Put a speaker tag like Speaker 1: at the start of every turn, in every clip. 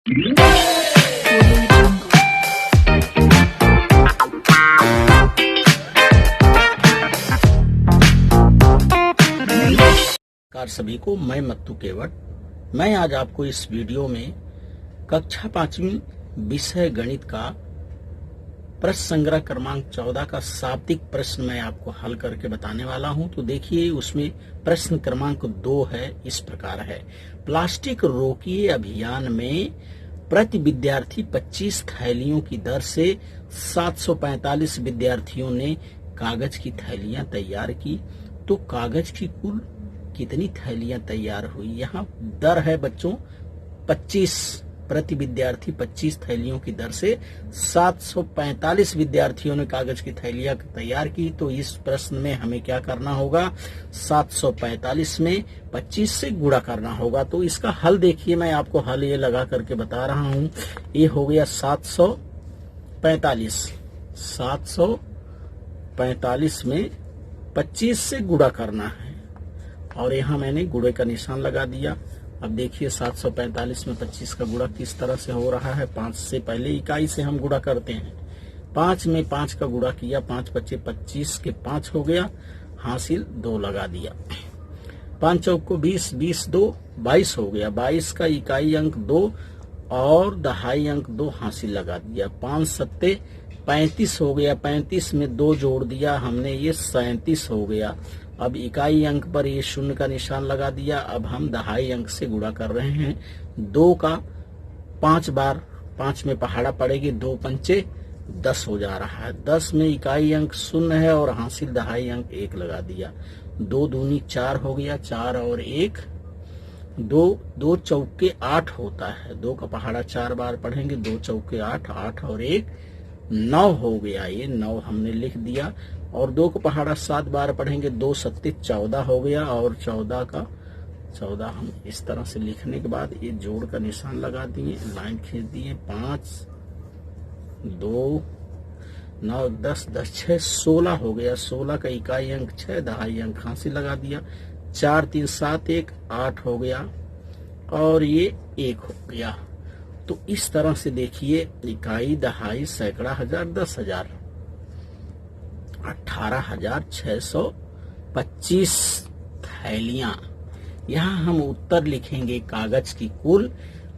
Speaker 1: नमस्कार सभी को, मैं मत्तू केवट। मैं आज आपको इस वीडियो में कक्षा 5वीं विषय गणित का प्रश्न संग्रह क्रमांक 14 का शाब्दिक प्रश्न मैं आपको हल करके बताने वाला हूं। तो देखिए, उसमें प्रश्न क्रमांक 2 है, इस प्रकार है। प्लास्टिक रोकिए अभियान में प्रति विद्यार्थी 25 थैलियों की दर से 745 विद्यार्थियों ने कागज की थैलियां तैयार की। तो कागज की कुल कितनी थैलियां तैयार हुई? यहाँ दर है बच्चों 25, प्रति विद्यार्थी 25 थैलियों की दर से 745 विद्यार्थियों ने कागज की थैलियां तैयार की। तो इस प्रश्न में हमें क्या करना होगा? 745 में 25 से गुणा करना होगा। तो इसका हल देखिए, मैं आपको हल ये लगा करके बता रहा हूं। ये हो गया 745 में 25 से गुणा करना है, और यहाँ मैंने गुणे का निशान लगा दिया। अब देखिए 745 में 25 का गुणा किस तरह से हो रहा है। 5 से पहले इकाई से हम गुणा करते हैं। 5 में 5 का गुणा किया, 5 बचे 25 के 5 हो गया, हासिल 2 लगा दिया। 5 चौक को 20, 20 2 22 हो गया। 22 का इकाई अंक 2 और दहाई अंक 2 हासिल लगा दिया। 5 सत्ते 35 हो गया। 35 में 2 जोड़ दिया हमने, ये 37 हो गया। अब इकाई अंक पर ये शून्य का निशान लगा दिया। अब हम दहाई अंक से गुणा कर रहे हैं। 2 का 5 बार, 5 में पहाड़ा पड़ेगी, 2 पंचे 10 हो जा रहा है। 10 में इकाई अंक 0 है और हासिल दहाई अंक 1 लगा दिया। 2 दूनी 4 हो गया, 4 और 1 2 चौके 8 होता है। 2 का पहाड़ा 4 बार पढ़ेंगे, 2 चौके 8, 8 और 1 9 हो गया। ये 9 हमने लिख दिया। और 2 का पहाड़ा 7 बार पढ़ेंगे, 2 सत्ते 14 हो गया। और 14 हम इस तरह से लिखने के बाद ये जोड़ का निशान लगा दिए, लाइन खींच दिए। 5 2 9 10 10 6 16 हो गया। 16 का इकाई अंक 6, दहाई अंक हासिल लगा दिया। 4 3 7 1 8 हो गया, और ये 1 हो गया। तो इस तरह से देखिए, इकाई दहाई सैकड़ा हजार 10,000 18,625 थैलियां। यहाँ हम उत्तर लिखेंगे कागज की कुल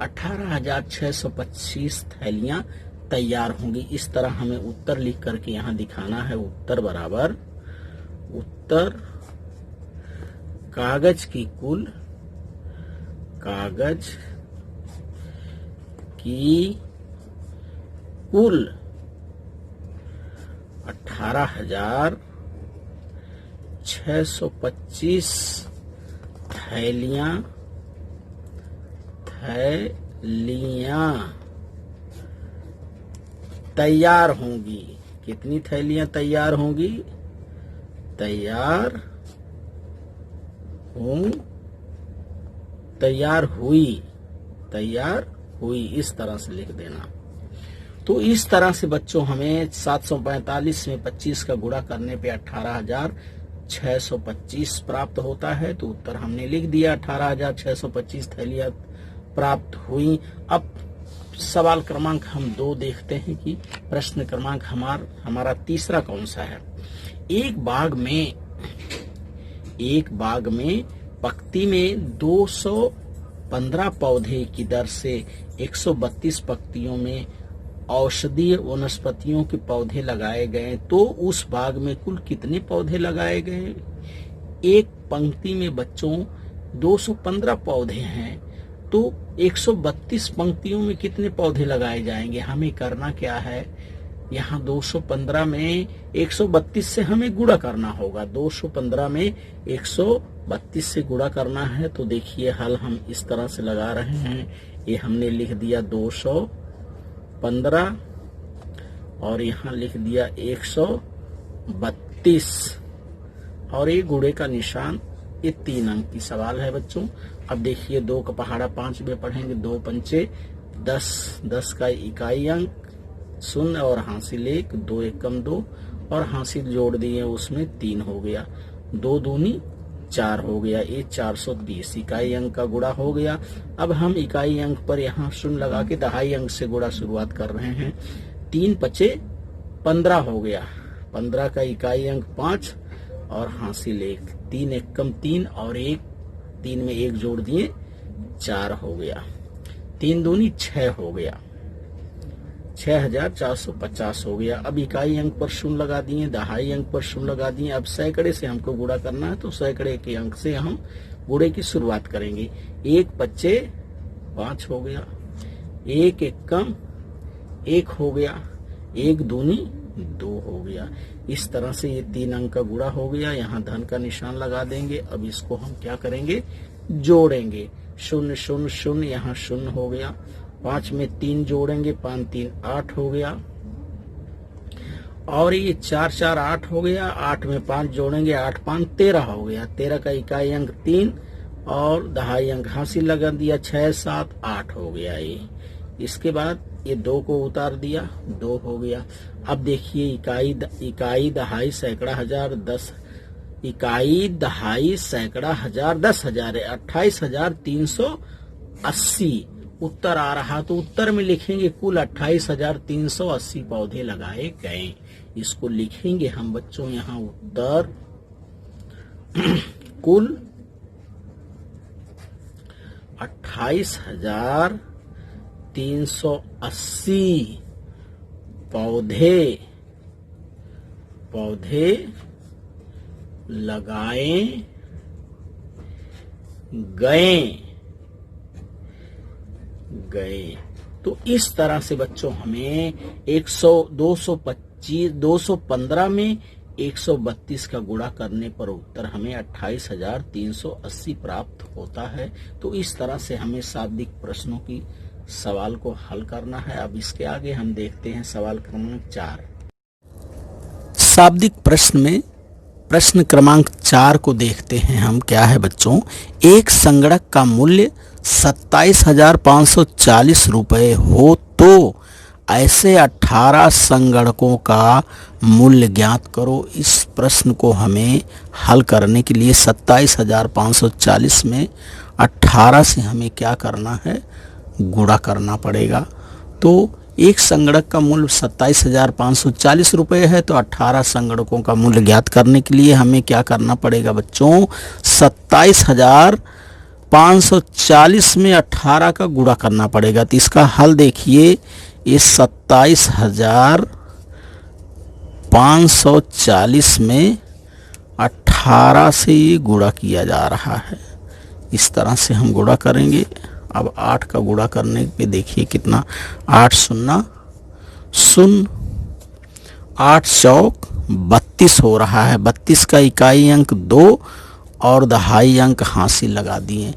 Speaker 1: 18,625 थैलियां तैयार होंगी। इस तरह हमें उत्तर लिख करके यहाँ दिखाना है। उत्तर बराबर उत्तर कागज की कुल 18,625 थैलियां तैयार होंगी। कितनी थैलियां तैयार होंगी? तैयार हुई, इस तरह से लिख देना। तो इस तरह से बच्चों हमें 745 में 25 का गुणा करने पे 18,625 प्राप्त होता है। तो उत्तर हमने लिख दिया, 18,625 थैलियां प्राप्त हुई। अब सवाल क्रमांक हम 2 देखते हैं कि प्रश्न क्रमांक हमारा तीसरा कौन सा है। एक बाग में पंक्ति में 215 पौधे की दर से 132 पंक्तियों में औषधीय वनस्पतियों के पौधे लगाए गए। तो उस बाग में कुल कितने पौधे लगाए गए? एक पंक्ति में बच्चों 215 पौधे हैं, तो 132 पंक्तियों में कितने पौधे लगाए जाएंगे? हमें करना क्या है, यहाँ 215 में 132 से हमें गुणा करना होगा। 215 में 132 से गुणा करना है। तो देखिए, हल हम इस तरह से लगा रहे हैं। ये हमने लिख दिया 215 और यहाँ लिख दिया 132, और ये गुणे का निशान। ये 3 अंक की सवाल है बच्चों। अब देखिए, 2 का पहाड़ा 5 में पढ़ेंगे, 2 पंचे 10, 10 का इकाई अंक 0 और हासिल 1, 2 एकम 2 और हासिल जोड़ दिए, उसमें 3 हो गया। 2 दूनी 4 हो गया, ये 420 इकाई अंक का गुणा हो गया। अब हम इकाई अंक पर यहाँ शून्य लगा के दहाई अंक से गुणा शुरुआत कर रहे हैं। 3 पचे 15 हो गया, 15 का इकाई अंक 5 और हासिल 1, 3 एक कम 3 और 1, 3 में 1 जोड़ दिए 4 हो गया, 3 दूनी 6 हो गया, 6450 हो गया। अब इकाई अंक पर शून्य लगा दिए, दहाई अंक पर शून्य लगा दिए। अब सैकड़े से हमको गुणा करना है, तो सैकड़े के अंक से हम गुणे की शुरुआत करेंगे। 1 पच्चे 5 हो गया, 1 एक कम 1 हो गया, 1 दूनी 2 हो गया। इस तरह से ये 3 अंक का गुणा हो गया। यहाँ धन का निशान लगा देंगे। अब इसको हम क्या करेंगे, जोड़ेंगे। 0 0 0, यहाँ 0 हो गया। 5 में 3 जोड़ेंगे, 5 3 8 हो गया, और ये 4 4 8 हो गया। 8 में 5 जोड़ेंगे, 8 5 13 हो गया। 13 का इकाई अंक 3 और दहाई अंक हासिल लगा दिया, 6 7 8 हो गया। ये इसके बाद ये 2 को उतार दिया, 2 हो गया। अब देखिए इकाई दहाई सैकड़ा हजार 10, इकाई दहाई सैकड़ा हजार 10,000 है, 28,380 उत्तर आ रहा। तो उत्तर में लिखेंगे कुल 28,380 पौधे लगाए गए। इसको लिखेंगे हम बच्चों यहाँ उत्तर कुल 28,380 पौधे लगाए गए। तो इस तरह से बच्चों हमें 215 में 132 का गुणा करने पर उत्तर हमें 28,380 प्राप्त होता है। तो इस तरह से हमें शाब्दिक प्रश्नों की सवाल को हल करना है। अब इसके आगे हम देखते हैं सवाल क्रमांक 4। शाब्दिक प्रश्न में प्रश्न क्रमांक 4 को देखते हैं हम। क्या है बच्चों, एक संगणक का मूल्य 27,540 रुपए हो तो ऐसे 18 संगणकों का मूल्य ज्ञात करो। इस प्रश्न को हमें हल करने के लिए 27,540 में 18 से हमें क्या करना है, गुणा करना पड़ेगा। तो एक संगणक का मूल्य 27,540 रुपये है, तो 18 संगणकों का मूल्य ज्ञात करने के लिए हमें क्या करना पड़ेगा बच्चों, 27,540 में 18 का गुणा करना पड़ेगा। तो इसका हल देखिए, इस 27,540 में 18 से ये गुणा किया जा रहा है। इस तरह से हम गुणा करेंगे। अब 8 का गुणा करने पे देखिए कितना, 8 0 0, 8 चौक 32 हो रहा है। 32 का इकाई अंक 2 और दहाई अंक हासिल लगा दिए।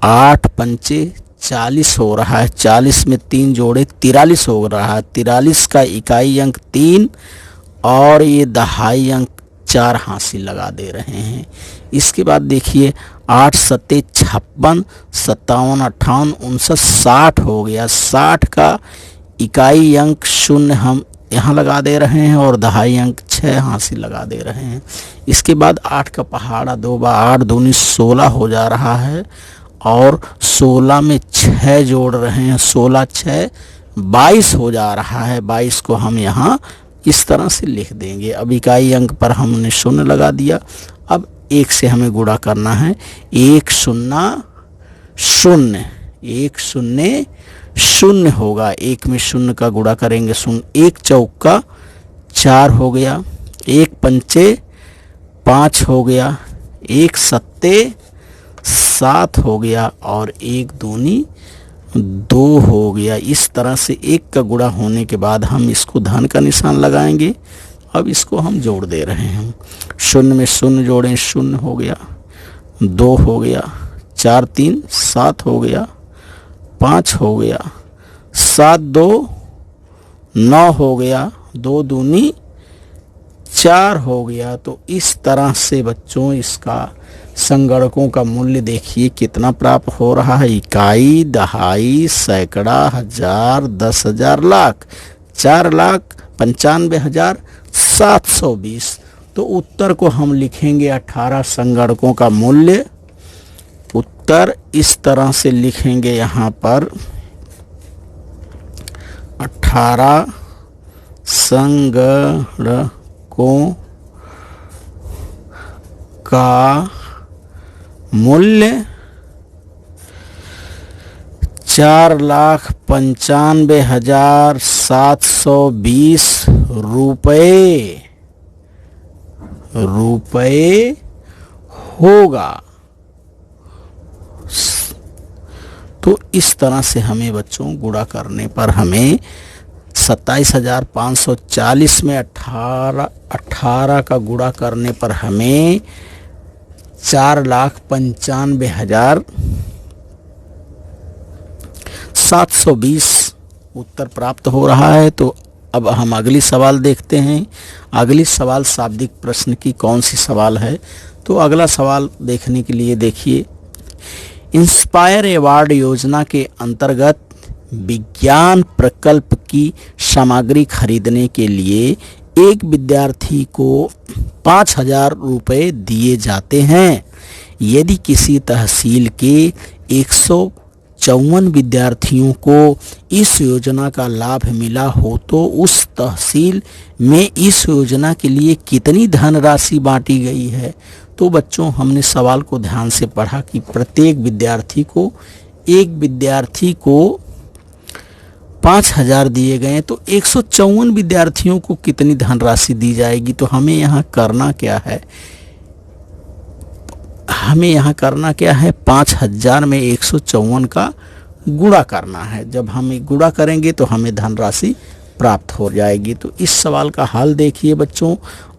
Speaker 1: 8 पंचे 40 हो रहा है, 40 में 3 जोड़े 43 हो रहा है। 43 का इकाई अंक 3 और ये दहाई अंक 4 हासिल लगा दे रहे हैं। इसके बाद देखिए 8 सत्ते 56, 57 58 59 60 हो गया। 60 का इकाई अंक 0 हम यहाँ लगा दे रहे हैं और दहाई अंक 6 हासिल लगा दे रहे हैं। इसके बाद 8 का पहाड़ा 2 बार 8 दूनी 16 हो जा रहा है और 16 में 6 जोड़ रहे हैं, 16 6 22 हो जा रहा है। 22 को हम यहाँ इस तरह से लिख देंगे। अब इकाई अंक पर हमने 0 लगा दिया। अब 1 से हमें गुणा करना है, 1 0 0, 1 0 0 होगा। 1 में 0 का गुणा करेंगे 0, 1 चौका 4 हो गया, 1 पंचे 5 हो गया, 1 सत्ते 7 हो गया और 1 दूनी 2 हो गया। इस तरह से 1 का गुणा होने के बाद हम इसको धन का निशान लगाएंगे। अब इसको हम जोड़ दे रहे हैं। 0 में 0 जोड़ें, 0 हो गया, 2 हो गया, 4 3 7 हो गया, 5 हो गया, 7 2 9 हो गया, 2 दूनी 4 हो गया। तो इस तरह से बच्चों इसका संगणकों का मूल्य देखिए कितना प्राप्त हो रहा है। इकाई दहाई सैकड़ा हजार 10,000 लाख, 4,95,720। तो उत्तर को हम लिखेंगे 18 संगणकों का मूल्य। उत्तर इस तरह से लिखेंगे यहाँ पर 18 संगणकों का मूल्य 4,95,720 रुपये होगा। तो इस तरह से हमें बच्चों गुणा करने पर हमें 27,540 में 18 का गुणा करने पर हमें 4,95,720 उत्तर प्राप्त हो रहा है। तो अब हम अगली सवाल देखते हैं। अगली सवाल शाब्दिक प्रश्न की कौन सी सवाल है। तो अगला सवाल देखने के लिए देखिए, इंस्पायर अवार्ड योजना के अंतर्गत विज्ञान प्रकल्प की सामग्री खरीदने के लिए एक विद्यार्थी को 5,000 रुपये दिए जाते हैं। यदि किसी तहसील के 154 विद्यार्थियों को इस योजना का लाभ मिला हो तो उस तहसील में इस योजना के लिए कितनी धनराशि बांटी गई है। तो बच्चों हमने सवाल को ध्यान से पढ़ा कि प्रत्येक विद्यार्थी को, एक विद्यार्थी को 5,000 दिए गए, तो 154 विद्यार्थियों को कितनी धनराशि दी जाएगी। तो हमें यहाँ करना क्या है, हमें यहाँ करना क्या है, 5,000 में 154 का गुणा करना है। जब हम गुणा करेंगे तो हमें धनराशि प्राप्त हो जाएगी। तो इस सवाल का हल देखिए बच्चों,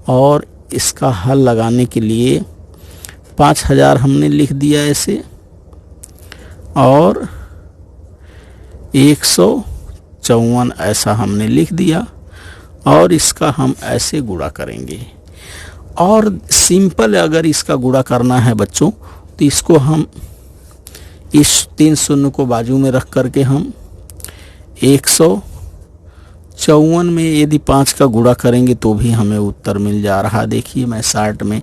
Speaker 1: और इसका हल लगाने के लिए 5,000 हमने लिख दिया ऐसे, और 154 ऐसा हमने लिख दिया, और इसका हम ऐसे गुणा करेंगे। और सिंपल अगर इसका गुणा करना है बच्चों, तो इसको हम इस 3 शून्य को बाजू में रख करके हम 154 में यदि 5 का गुणा करेंगे तो भी हमें उत्तर मिल जा रहा। देखिए मैं शार्ट में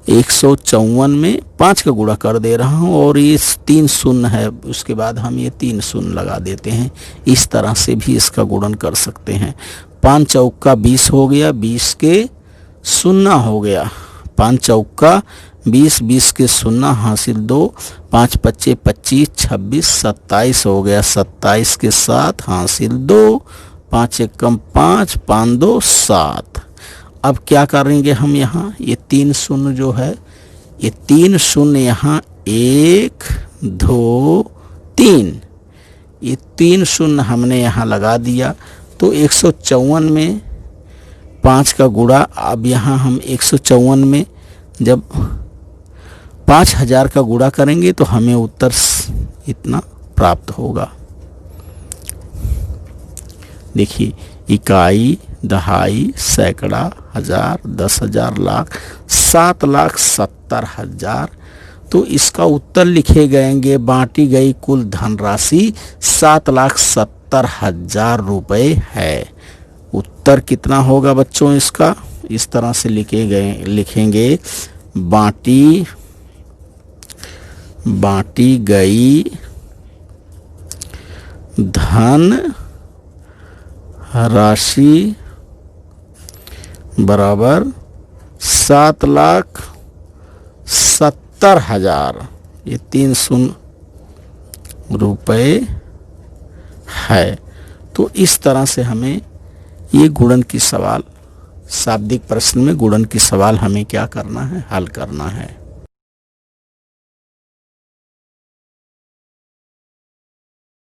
Speaker 1: 154 में 5 का गुणा कर दे रहा हूँ, और ये 3 शून्य है, उसके बाद हम ये 3 शून्य लगा देते हैं। इस तरह से भी इसका गुणन कर सकते हैं। 5 चौका 20 हो गया, 20 के शून्य हो गया, 5 चौका 20, 20 के शून्य हासिल 2, 5 पच्चे 25, 26, 27 हो गया, 27 के 7 हासिल 2, 5 एकम 5, 5 2 7। अब क्या करेंगे हम यहाँ, ये 3 शून्य जो है, ये 3 शून्य यहाँ 1 2 3, ये 3 शून्य हमने यहाँ लगा दिया। तो 154 में 5 का गुणा, अब यहाँ हम 154 में जब 5,000 का गुणा करेंगे तो हमें उत्तर इतना प्राप्त होगा। देखिए, इकाई, दहाई, सैकड़ा, हजार, 10,000, लाख, 7,70,000। तो इसका उत्तर लिखे गएंगे, बांटी गई कुल धनराशि 7,70,000 रुपये है। उत्तर कितना होगा बच्चों इसका, इस तरह से लिखेंगे, बांटी गई धन राशि बराबर 7,70,000, ये 3 शून्य रुपये है। तो इस तरह से हमें ये गुणन की सवाल, शाब्दिक प्रश्न में गुणन की सवाल हमें क्या करना है, हल करना है।